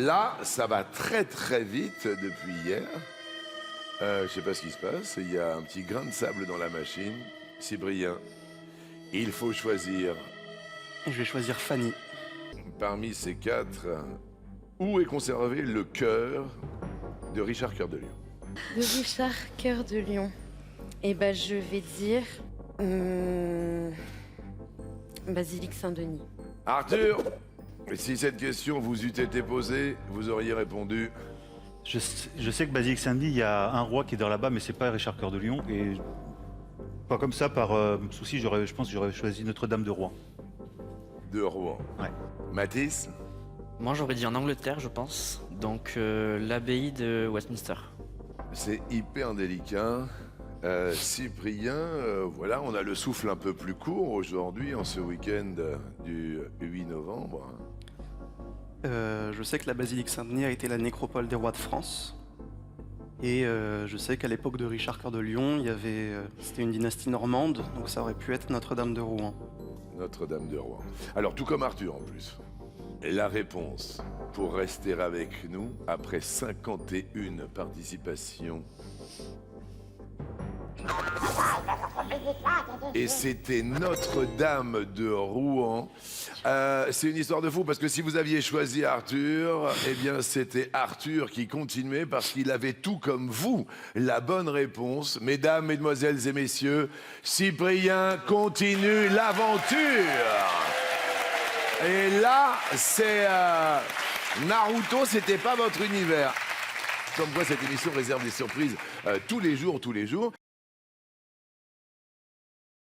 Là, ça va très très vite depuis hier. Je sais pas ce qui se passe. Il y a un petit grain de sable dans la machine. Cyprien, il faut choisir Et je vais choisir Fanny. parmi ces quatre où est conservé le cœur de Richard Cœur de Lion. De Richard Cœur de Lion. Eh ben, je vais dire Basilique Saint-Denis. Arthur, si cette question vous eût été posée, vous auriez répondu. Je sais que Basilique Saint-Denis, il y a un roi qui est dans là-bas, mais c'est pas Richard Cœur de Lion. Et pas comme ça, par souci, je pense que j'aurais choisi Notre-Dame de Rouen. De Rouen. Ouais. Mathis, Moi, j'aurais dit en Angleterre, je pense. Donc, l'abbaye de Westminster. c'est hyper délicat. Cyprien, voilà, on a le souffle un peu plus court aujourd'hui, en ce week-end du 8 novembre. Je sais que la basilique Saint-Denis a été la nécropole des rois de France. Et je sais qu'à l'époque de Richard Cœur de Lion, c'était une dynastie normande, donc ça aurait pu être Notre-Dame de Rouen. Notre-Dame de Rouen. Alors, tout comme Arthur en plus. Et la réponse pour rester avec nous après 51 participations. Et c'était Notre-Dame de Rouen. C'est une histoire de fou parce que si vous aviez choisi Arthur, eh bien c'était Arthur qui continuait parce qu'il avait tout comme vous la bonne réponse. Mesdames, mesdemoiselles et messieurs, Cyprien continue l'aventure. Et là, c'est Naruto, c'était pas votre univers. Comme quoi cette émission réserve des surprises tous les jours, tous les jours.